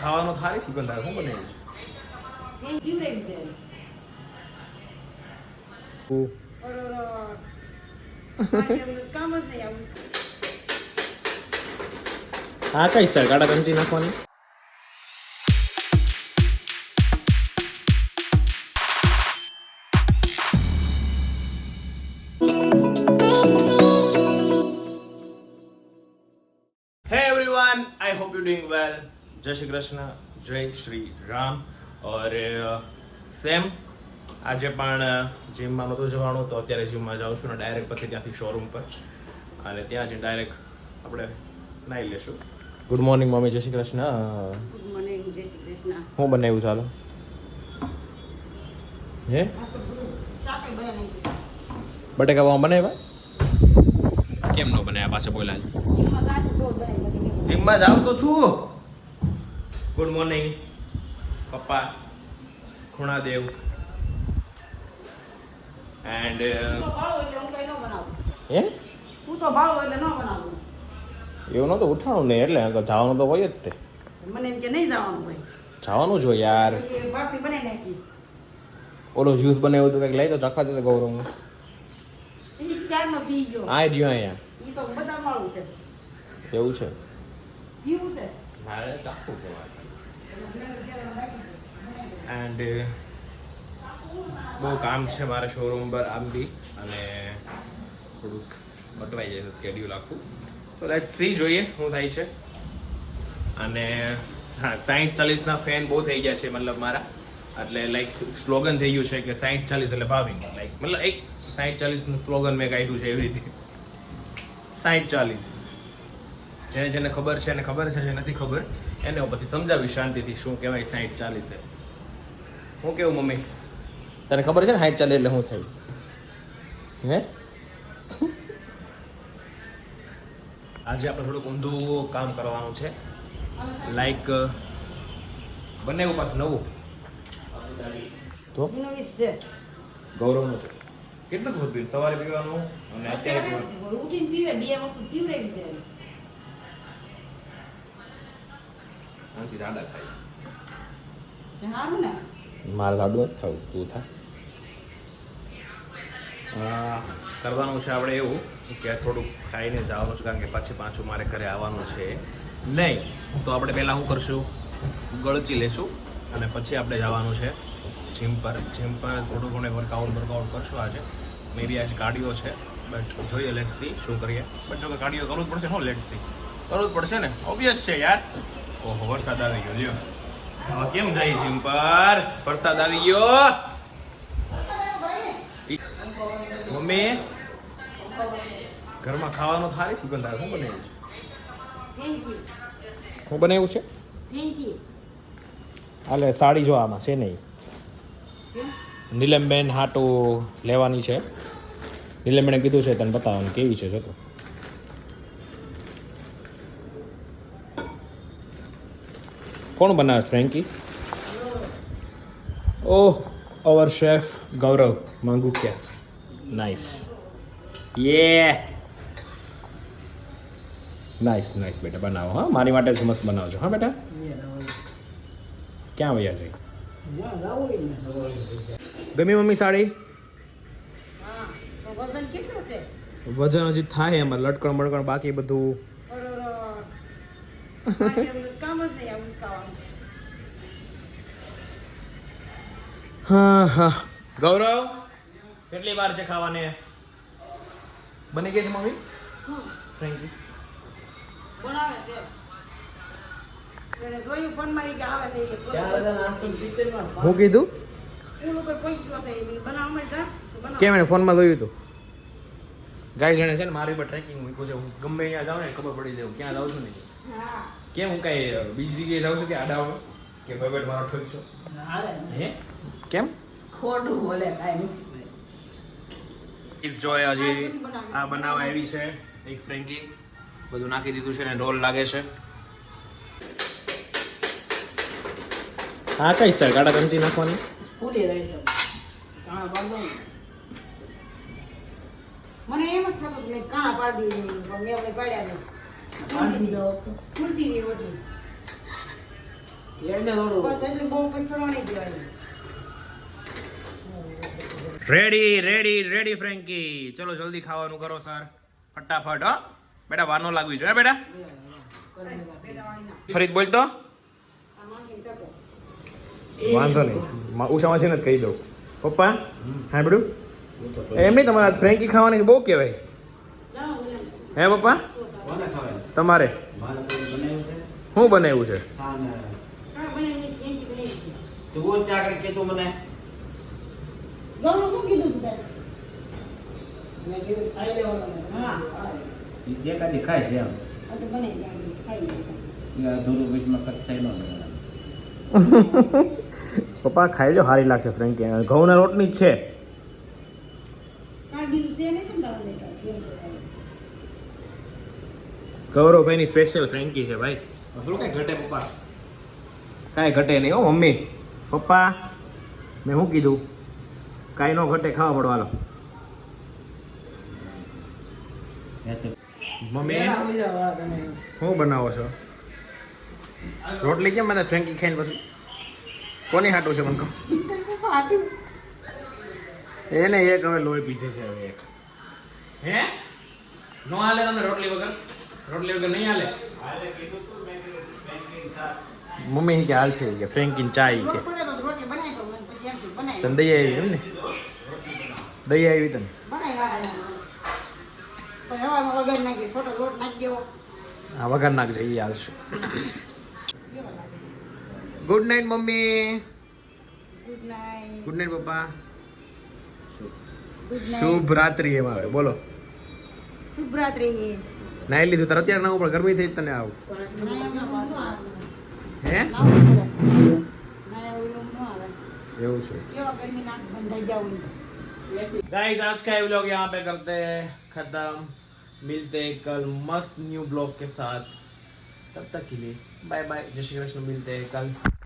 ખાવાનો સારી સુગંધ આવે. શું બનાવ્યું છે? હા કઈ સર ગાડા કંચી નાખવાની. Hey everyone, I hope you're doing well. जय श्री कृष्ण, जय श्री राम. और સેમ આજે પણ જીમમાં નહોતું જવાનું તો અત્યારે જીમમાં જાઉં છું ને ડાયરેક્ટ પછી ત્યાંથી શોરૂમ પર અને ત્યાં જઈને ડાયરેક્ટ આપણે નાહી લેશું. ગુડ મોર્નિંગ મમ્મી, જય શ્રી કૃષ્ણ. ગુડ મોર્નિંગ, જય શ્રી કૃષ્ણ. હું બનાવ્યું ચાલો હે બટેકા પાઉં બનાવ્યા? કેમ ન બનાવ્યા પાછા બોલ્યા? જીમમાં જાઉં તો છું. ગુડ મોર્નિંગ પપ્પા, ખૂણાદેવ એન્ડ હે હું તો ભાવ એટલે ન બનાવું. એવું નહોતું ઉઠાણું નહીં એટલે જવાનું તો હોય જ તે. મને એમ કે નહીં જવાનું ભાઈ, જવાનું જ હોય યાર. પછી ભાખરી બનાવી નાખી. ઓલો જ્યુસ બનાવ્યું હતું કંઈક લઈ તો ચખા દે ગૌરવ. એ ચારનો પી ગયો. આ રહ્યો અહીંયા. એ તો બધા વાળું છે. એવું છે? પીવું છે. મારે ચાખવું છે એન્ડ બહુ કામ છે મારે શોરૂમ પર આમ બી અને થોડુંક બટવાઈ જાય છે સ્કેડ્યુલ આખું. તો લેટ્સ સી, જોઈએ શું થાય છે. અને હા 60-40 ફેન બહુ થઈ ગયા છે મતલબ મારા, એટલે લાઈક સ્લોગન થઈ ગયું છે કે 60-40 એટલે ભાવિંગ. લાઈક મતલબ એક 60-40 સ્લોગન મેં કાઢ્યું છે એવી રીતે. 60-40 જેને જેને ખબર છે એને ખબર છે, જે નથી ખબર એને હું પછી સમજાવી શાંતિથી શું કહેવાય 60-40 છે. હું કેવું મમ્મી? તને ખબર છે ને 60-40 એટલે શું થયું? હે આજે આપણે થોડુંક ઊંધું કામ કરવાનું છે. લાઈક બનાવ્યું પાછું નવું તો ઇનોવેશ છે. ગૌરવનું છે. કેટલું દૂધ પીવું? સવારે પીવાનું અને અત્યારે પીવાનું. ઉઠીને પીવે, બે વસ્તુ પીવડાવી છે. આનાથી જાડા થાય. હારું ને? મારે જાડું જ થવું, તું થા. કરવાનું છે આપણે એવું કે થોડુંક ખાઈને જવાનું છે, કારણ કે પછી પાછું મારે ઘરે આવવાનું છે નહીં. તો આપણે પહેલાં શું કરશું, ગળચી લેશું અને પછી આપણે જવાનું છે જીમ પર. જીમ પર થોડું ઘણું વર્કઆઉટ કરશું આજે. મે બી આજે કાર્ડિયો છે, બટ જોઈએ લેટ્સ સી શું કરીએ. બટ જો કે કાર્ડિયો કરવું જ પડશે. શું લેટ્સ સી કરવું જ પડશે ને, ઓબ્વિયસ છે યાર. ઓહો વરસાદ આવી ગયો લ્યો. હવે કેમ જાય જીમ પર? વરસાદ આવી ગયો. મમ્મી ઘરમાં ખાવાનો સારી સુગંધ આવે. શું બનાવ્યું છે? Thank you. શું બનાવ્યું છે? Thank you. હાલે સાડી જો આમાં છે નહીં. નીલમબેન હાટું લેવાની છે. નીલમબેને કીધું છે તને બતાવવાનું કેવી છે જો તો. કોણ બનાવે? ફ્રેન્કી. ઓહ અવર શેફ ગૌરવ માંગુકિયા. નાઇસ યે નાઇસ બેટા બનાવો. હા મારી માટે જ મસ્ત બનાવજો. હા બેટા. ક્યાં વયા જઈ? ગમી મમ્મી સાડી? હા, તો વજન કેટલું છે? વજન હજી થાય એમાં, લટકણ બળકણ બાકી બધું. કામ જ નહીં આવું ખાવાનું. હા ગૌરવ કેટલી વાર છે ખાવાને? બની ગઈ છે મમ્મી ફ્રેન્કી? બનાવે છે. એને જોયું ફોનમાં ઈ કે આવે છે ઈ. હું કીધું? હું લોકો કોઈ ગયો છે ઈ બનાવવા માટે બનાવ. કેમ એને ફોનમાં જોયું હતું? ગાઈસ એને છે ને મારી પર ટ્રેકિંગ મૂક્યું છે. હું ગમે અહીંયા જાઉં ને ખબર પડી જાય ક્યાં જાઉં છું ને. હા. કેમ હું કાંઈ બીજી જગ્યાએ જાઉં છું કે આડા કે બબેટ મારો ઠોક છો? હે કેમ? ખોટું બોલે કાંઈ નથી. જોય હજી આ બનાવવા આવી છે એક ફ્રેન્કી. બધું નાખી દીધું છે ને રોલ લાગે છે. હા કઈ સર ગાડા કંચી નાખવાની. ફૂલી રહી છે. કાણા બાંધો ને. મને એમ જ થતું કે મેં કાણા પાડી દીધી, પણ મેં આપણે પાડ્યા નહીં. ફૂલતી રહી રોટલી. એને થોડું બસ એટલે બહુ પૈસા નહીં દેવાની. રેડી રેડી રેડી ફ્રેન્કી, ચલો જલ્દી ખાવાનું કરો સર, ફટાફટ હો બેટા, વાર ન લાગવી જોઈએ બેટા. ફરીદ બોલતો આ માસીને ટકો. વાંધો નહીં, ઉષામાં છે ને કહી દઉં. પપ્પા હા બેડું એમ નહીં, તમારે ફ્રેન્કી ખાવાની બહુ કહેવાય જાઓ બોલાવીશ. હે પપ્પા? કોને ખવાય તમારે મારે તો બનાવ્યું છે શું બનાવ્યું છે? સાને હા બનાવી કેન્ચી બનાવી છે. તું બોલ ચાકર કે તું મને ગૌરવ શું કીધું તું તારે? હા જે કાદી ખાય છે એમ આ તો બનાવી દે આપણે ખાઈ લઈએ. ધોરું વિશમાં કચ્છ થઈ ન પપ્પા ખાઈ લો, સારી લાગશે ફ્રેન્કી. ઘઉંના રોટની જ છે. કાંઈ બીજું છે નહીં કેમ તારે દેખાય? કેમ છે તારે? ગૌરવભાઈની સ્પેશિયલ ફ્રેન્કી છે ભાઈ. થોડું કાંઈ ઘટે પપ્પા, કાંઈ ઘટે નહીં હો મમ્મી. પપ્પા મેં શું કીધું? કાંઈ ન ઘટે, ખાવા પડો હાલો. મમ્મી શું બનાવો છો? રોટલી કેમ મને ફ્રેન્કી ખાઈને પછી કોની હાટું છે મને કહો? પાટું. એને એક હવે લોહી પીછે છે હવે એક. હે નો હાલે તમને રોટલી વગર? રોટલી વગર નહીં હાલે? મમ્મી કે હાલ છે કે ફ્રેન્કીન ચા ઈ કે પડે તો રોટલી બનાવી દઉં મને પછી એમ થયું બનાવી તને દઈ આવી એમ ને? દઈ આવી તને? બનાવી રાખવાનું. પછી હવામાં વઘાર નાખી થોડો લોટ નાખી દેવો. હા વગર નાખજે, એ હાલશે. Good night mummy. Good night. Good night papa. Good night. શુભ રાત્રિ એમાં આવે બોલો. શુભરાત્રી. નાઈ લીધું તારે અત્યારે ના ઉપર ગરમી થઈ જ તને આવું હે? એવું છે. गाइस आज का ये व्लॉग यहाँ पे करते हैं खत्म, मिलते हैं कल मस्त न्यू ब्लॉग के साथ, तब तक के लिए बाय बाय, जय श्री कृष्ण, मिलते हैं कल.